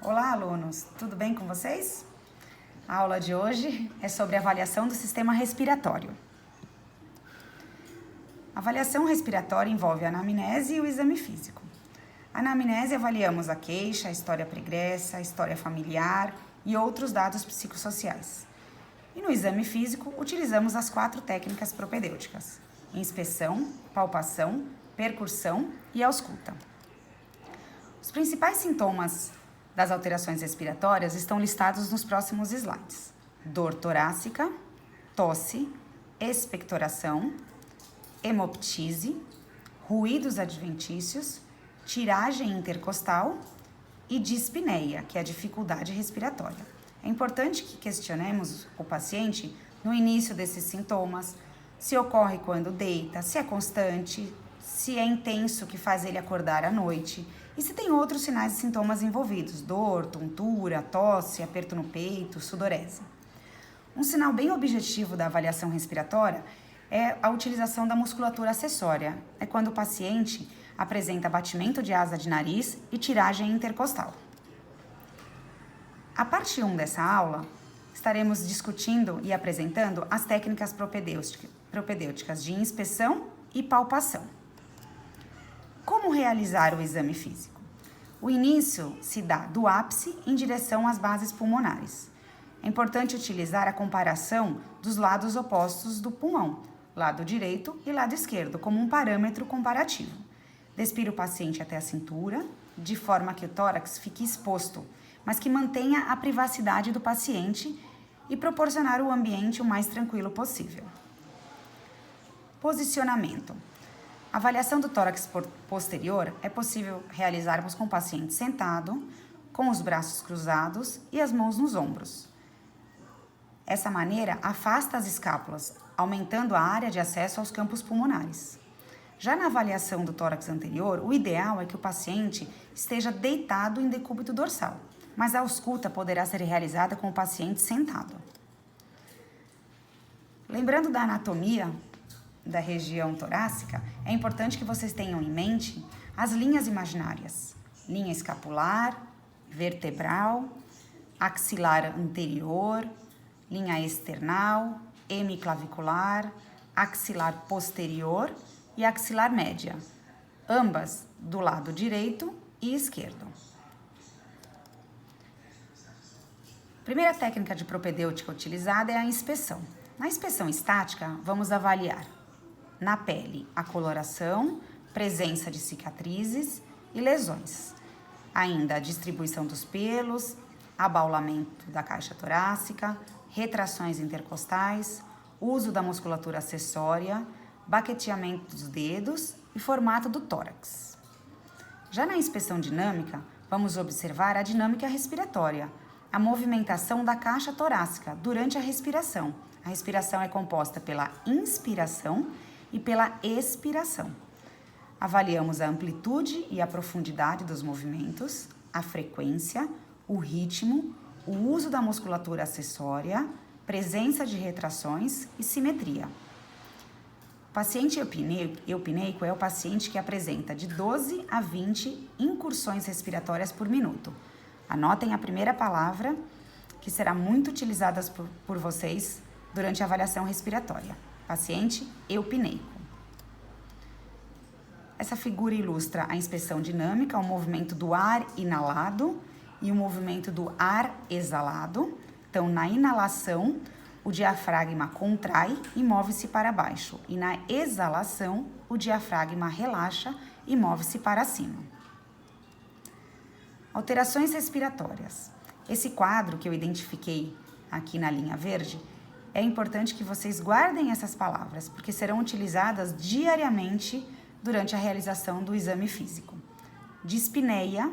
Olá, alunos! Tudo bem com vocês? A aula de hoje é sobre avaliação do sistema respiratório. A avaliação respiratória envolve a anamnese e o exame físico. A anamnese avaliamos a queixa, a história pregressa, a história familiar e outros dados psicossociais. E no exame físico, utilizamos as 4 técnicas propedêuticas: inspeção, palpação, percussão e ausculta. Os principais sintomas das alterações respiratórias estão listados nos próximos slides: dor torácica, tosse, expectoração, hemoptise, ruídos adventícios, tiragem intercostal e dispneia, que é a dificuldade respiratória. É importante que questionemos o paciente no início desses sintomas, se ocorre quando deita, se é constante, se é intenso que faz ele acordar à noite e se tem outros sinais e sintomas envolvidos: dor, tontura, tosse, aperto no peito, sudorese. Um sinal bem objetivo da avaliação respiratória é a utilização da musculatura acessória. É quando o paciente apresenta batimento de asa de nariz e tiragem intercostal. A parte 1 dessa aula, estaremos discutindo e apresentando as técnicas propedêuticas de inspeção e palpação. Como realizar o exame físico? O início se dá do ápice em direção às bases pulmonares. É importante utilizar a comparação dos lados opostos do pulmão, lado direito e lado esquerdo, como um parâmetro comparativo. Despira o paciente até a cintura, de forma que o tórax fique exposto, mas que mantenha a privacidade do paciente e proporcionar o ambiente o mais tranquilo possível. Posicionamento. A avaliação do tórax posterior é possível realizarmos com o paciente sentado, com os braços cruzados e as mãos nos ombros. Essa maneira afasta as escápulas, aumentando a área de acesso aos campos pulmonares. Já na avaliação do tórax anterior, o ideal é que o paciente esteja deitado em decúbito dorsal, mas a ausculta poderá ser realizada com o paciente sentado. Lembrando da anatomia da região torácica, é importante que vocês tenham em mente as linhas imaginárias: linha escapular, vertebral, axilar anterior, linha external, hemiclavicular, axilar posterior e axilar média, ambas do lado direito e esquerdo. A primeira técnica de propedêutica utilizada é a inspeção. Na inspeção estática, vamos avaliar na pele a coloração, presença de cicatrizes e lesões. Ainda a distribuição dos pelos, abaulamento da caixa torácica, retrações intercostais, uso da musculatura acessória, baqueteamento dos dedos e formato do tórax. Já na inspeção dinâmica, vamos observar a dinâmica respiratória, a movimentação da caixa torácica durante a respiração. A respiração é composta pela inspiração e pela expiração. Avaliamos a amplitude e a profundidade dos movimentos, a frequência, o ritmo, o uso da musculatura acessória, presença de retrações e simetria. O paciente eupneico é o paciente que apresenta de 12 a 20 incursões respiratórias por minuto. Anotem a primeira palavra, que será muito utilizada por vocês durante a avaliação respiratória: paciente eupneico. Essa figura ilustra a inspeção dinâmica, o movimento do ar inalado e o movimento do ar exalado. Então, na inalação, o diafragma contrai e move-se para baixo, e na exalação, o diafragma relaxa e move-se para cima. Alterações respiratórias. Esse quadro que eu identifiquei aqui na linha verde, é importante que vocês guardem essas palavras, porque serão utilizadas diariamente durante a realização do exame físico: dispneia,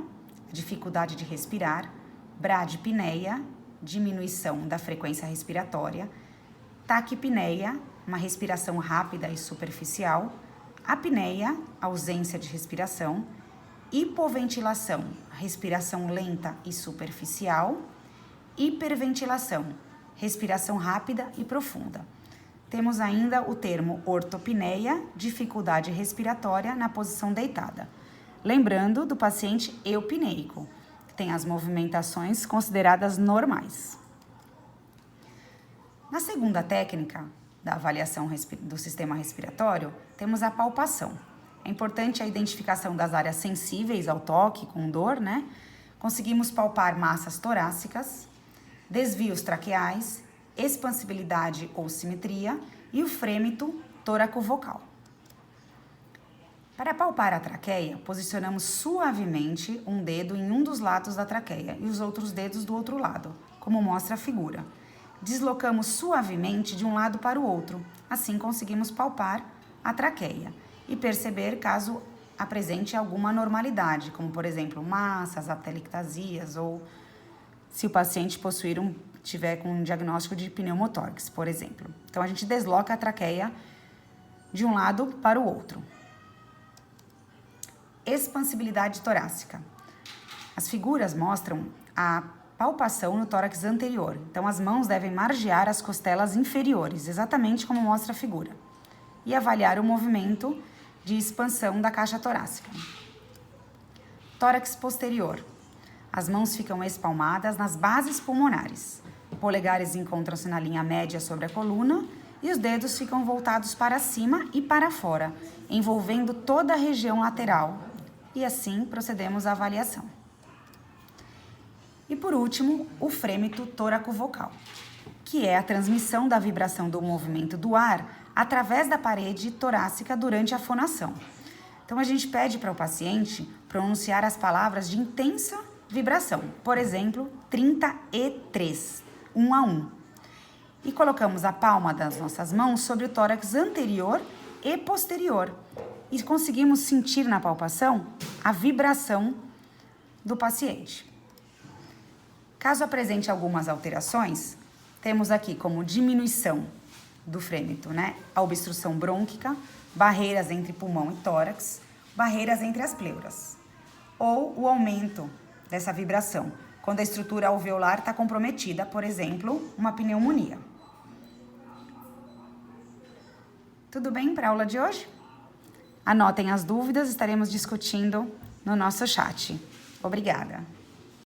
dificuldade de respirar; bradipneia, diminuição da frequência respiratória; taquipneia, uma respiração rápida e superficial; apneia, ausência de respiração; hipoventilação, respiração lenta e superficial; hiperventilação, respiração rápida e profunda. Temos ainda o termo ortopneia, dificuldade respiratória na posição deitada. Lembrando do paciente eupneico. tem as movimentações consideradas normais. Na segunda técnica da avaliação do sistema respiratório, temos a palpação. É importante a identificação das áreas sensíveis ao toque, com dor, né? Conseguimos palpar massas torácicas, desvios traqueais, expansibilidade ou simetria e o frêmito tóraco-vocal. Para palpar a traqueia, posicionamos suavemente um dedo em um dos lados da traqueia e os outros dedos do outro lado, como mostra a figura. Deslocamos suavemente de um lado para o outro, assim conseguimos palpar a traqueia e perceber caso apresente alguma anormalidade, como por exemplo massas, atelectasias ou se o paciente tiver com um diagnóstico de pneumotórax, por exemplo. Então a gente desloca a traqueia de um lado para o outro. Expansibilidade torácica. As figuras mostram a palpação no tórax anterior. Então, as mãos devem margear as costelas inferiores, exatamente como mostra a figura, e avaliar o movimento de expansão da caixa torácica. Tórax posterior. As mãos ficam espalmadas nas bases pulmonares. Polegares encontram-se na linha média sobre a coluna e os dedos ficam voltados para cima e para fora, envolvendo toda a região lateral. E assim procedemos à avaliação. E por último, o frêmito tóraco-vocal, que é a transmissão da vibração do movimento do ar através da parede torácica durante a fonação. Então a gente pede para o paciente pronunciar as palavras de intensa vibração, por exemplo, 33, 1 a 1. E colocamos a palma das nossas mãos sobre o tórax anterior e posterior e conseguimos sentir na palpação a vibração do paciente. Caso apresente algumas alterações, temos aqui como diminuição do frêmito, né? A obstrução brônquica, barreiras entre pulmão e tórax, barreiras entre as pleuras. Ou o aumento dessa vibração, quando a estrutura alveolar está comprometida, por exemplo, uma pneumonia. Tudo bem para a aula de hoje? Anotem as dúvidas, estaremos discutindo no nosso chat. Obrigada.